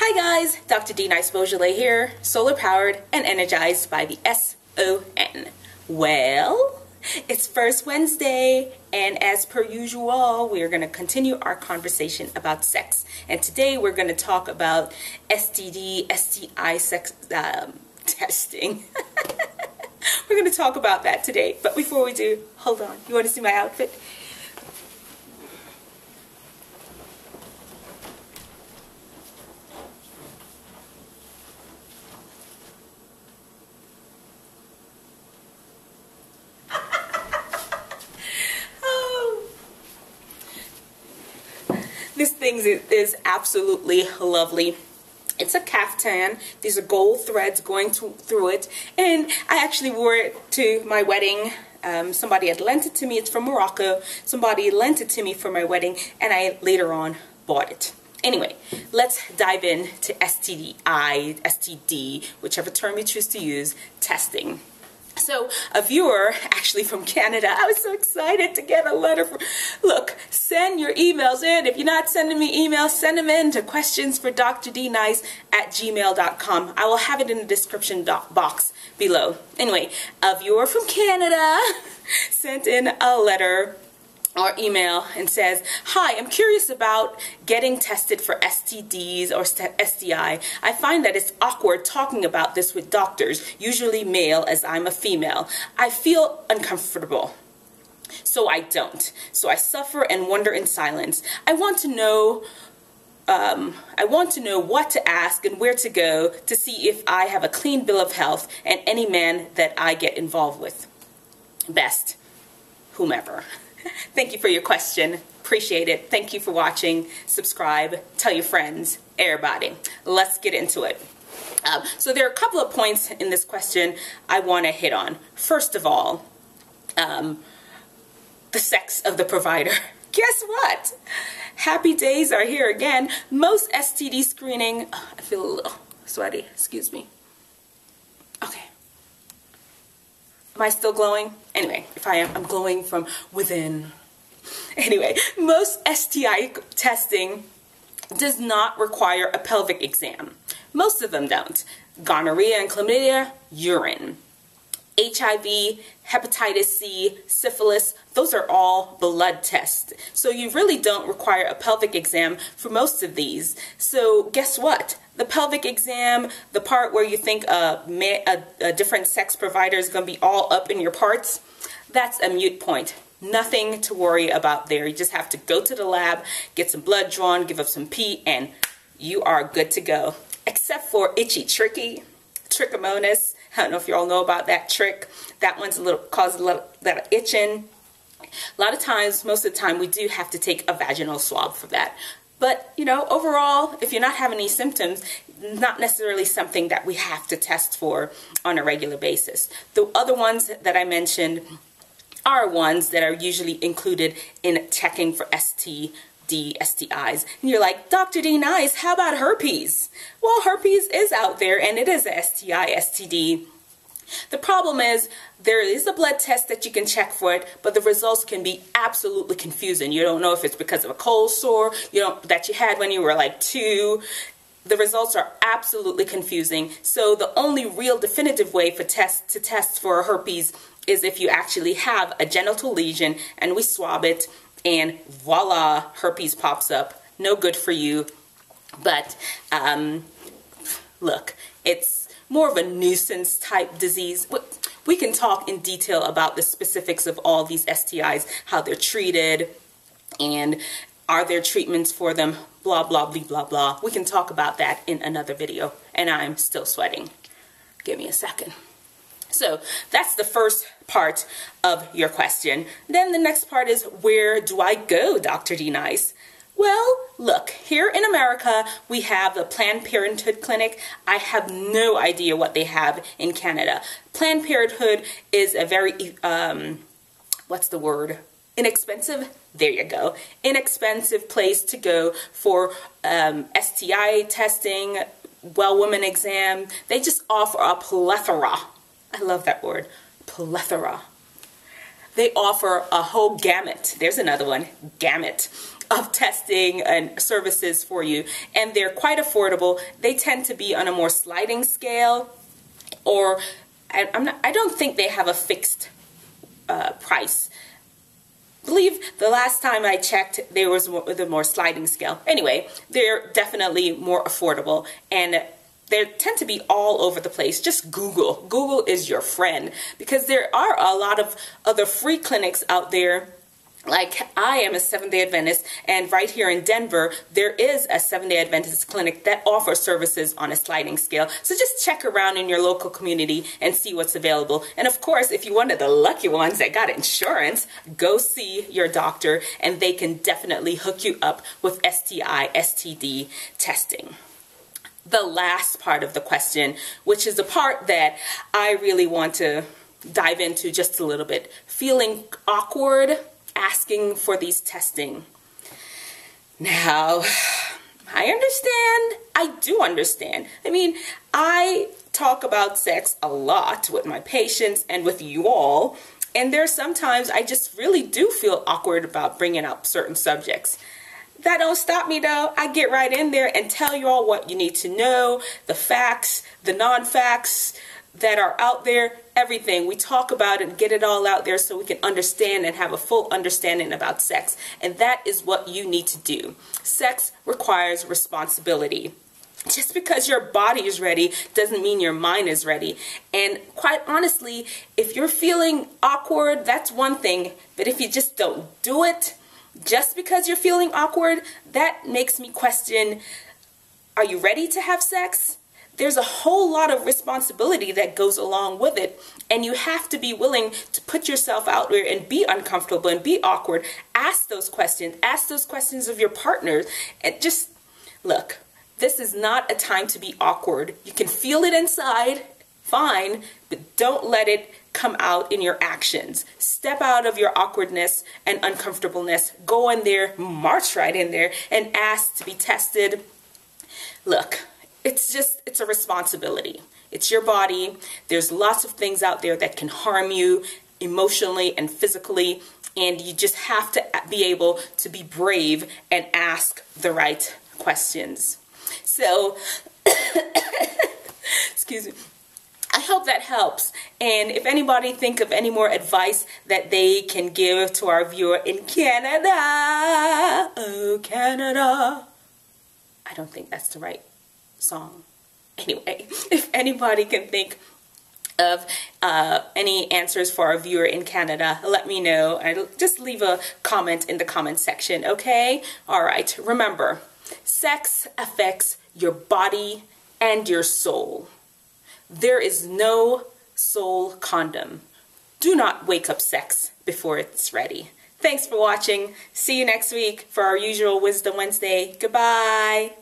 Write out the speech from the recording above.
Hi guys, Dr. D-Nice here, solar powered and energized by the S-O-N. Well, it's First Wednesday, and as per usual, we're going to continue our conversation about sex. And today we're going to talk about STD, STI sex testing. We're going to talk about that today. But before we do, hold on. You want to see my outfit? This thing is absolutely lovely. It's a caftan. These are gold threads going through it. And I actually wore it to my wedding. Somebody had lent it to me. It's from Morocco. Somebody lent it to me for my wedding, and I later on bought it. Anyway, let's dive into STDI, STD, whichever term you choose to use, testing. So a viewer actually from Canada, I was so excited to get a letter from, look, send your emails in. If you're not sending me emails, send them in to questionsfordrDnice@gmail.com. I will have it in the description box below. Anyway, a viewer from Canada sent in a letter or email and says, "Hi, I'm curious about getting tested for STDs or STI. I find that it's awkward talking about this with doctors, usually male as I'm a female. I feel uncomfortable, so I don't. So I suffer and wonder in silence. I want to know what to ask and where to go to see if I have a clean bill of health and any man that I get involved with. Best, whomever." Thank you for your question. Appreciate it. Thank you for watching. Subscribe. Tell your friends. Everybody. Let's get into it. So there are a couple of points in this question I want to hit on. First of all, the sex of the provider. Guess what? Happy days are here again. Most STD screening... Oh, I feel a little sweaty. Excuse me. Okay. Am I still glowing? Anyway, if I am, I'm glowing from within. Anyway, most STI testing does not require a pelvic exam. Most of them don't. Gonorrhea and chlamydia, urine. HIV, hepatitis C, syphilis, those are all blood tests. So you really don't require a pelvic exam for most of these. So guess what? The pelvic exam, the part where you think a different sex provider is going to be all up in your parts, that's a moot point. Nothing to worry about there. You just have to go to the lab, get some blood drawn, give up some pee, and you are good to go. Except for itchy trichomonas. I don't know if you all know about that trick. That one's causes a little that itching. A lot of times, most of the time, we do have to take a vaginal swab for that. But, you know, overall, if you're not having any symptoms, not necessarily something that we have to test for on a regular basis. The other ones that I mentioned are ones that are usually included in checking for STD, STIs. And you're like, Dr. D-Nice, how about herpes? Well, herpes is out there, and it is a STI, STD. The problem is there is a blood test that you can check for it, but the results can be absolutely confusing. You don't know if it's because of a cold sore that you had when you were like 2. The results are absolutely confusing. So the only real definitive way to test for herpes is if you actually have a genital lesion and we swab it and voila, herpes pops up. No good for you. But look, it's more of a nuisance type disease. We can talk in detail about the specifics of all these STIs, how they're treated, and are there treatments for them, blah, blah, blah, blah, blah. We can talk about that in another video, and I'm still sweating. Give me a second. So that's the first part of your question. Then the next part is, where do I go, Dr. D-Nice? Well, look, here in America, we have the Planned Parenthood Clinic. I have no idea what they have in Canada. Planned Parenthood is a very, what's the word? Inexpensive? There you go. Inexpensive place to go for STI testing, well woman exam. They just offer a plethora. I love that word. Plethora. They offer a whole gamut. There's another one. Gamut of testing and services for you, and they're quite affordable. They tend to be on a more sliding scale, or I don't think they have a fixed price. I believe the last time I checked, there was the more sliding scale. Anyway, they're definitely more affordable, and they tend to be all over the place. Just Google. Google is your friend, because there are a lot of other free clinics out there. Like, I am a Seventh-day Adventist, and right here in Denver, there is a Seventh-day Adventist clinic that offers services on a sliding scale. So just check around in your local community and see what's available. And of course, if you're one of the lucky ones that got insurance, go see your doctor, and they can definitely hook you up with STI, STD testing. The last part of the question, which is the part that I really want to dive into just a little bit, feeling awkward asking for these testing. Now, I understand. I do understand. I mean, I talk about sex a lot with my patients and with you all, and there's sometimes I just really do feel awkward about bringing up certain subjects. That don't stop me though. I get right in there and tell you all what you need to know, the facts, the non-facts that are out there, everything. We talk about it and get it all out there so we can understand and have a full understanding about sex. And that is what you need to do. Sex requires responsibility. Just because your body is ready doesn't mean your mind is ready. And quite honestly, if you're feeling awkward, that's one thing. But if you just don't do it, just because you're feeling awkward, that makes me question, are you ready to have sex? There's a whole lot of responsibility that goes along with it, and you have to be willing to put yourself out there and be uncomfortable and be awkward. Ask those questions of your partners, and just look, this is not a time to be awkward. You can feel it inside, fine, but don't let it come out in your actions. Step out of your awkwardness and uncomfortableness. Go in there, march right in there, and ask to be tested. Look, it's a responsibility. It's your body. There's lots of things out there that can harm you emotionally and physically, and you just have to be able to be brave and ask the right questions. So, excuse me. I hope that helps. And if anybody think of any more advice that they can give to our viewer in Canada, oh Canada, I don't think that's the right song. Anyway, if anybody can think of any answers for our viewer in Canada, let me know. Just leave a comment in the comment section, okay? All right, remember, sex affects your body and your soul. There is no soul condom. Do not wake up sex before it's ready. Thanks for watching. See you next week for our usual Wisdom Wednesday. Goodbye.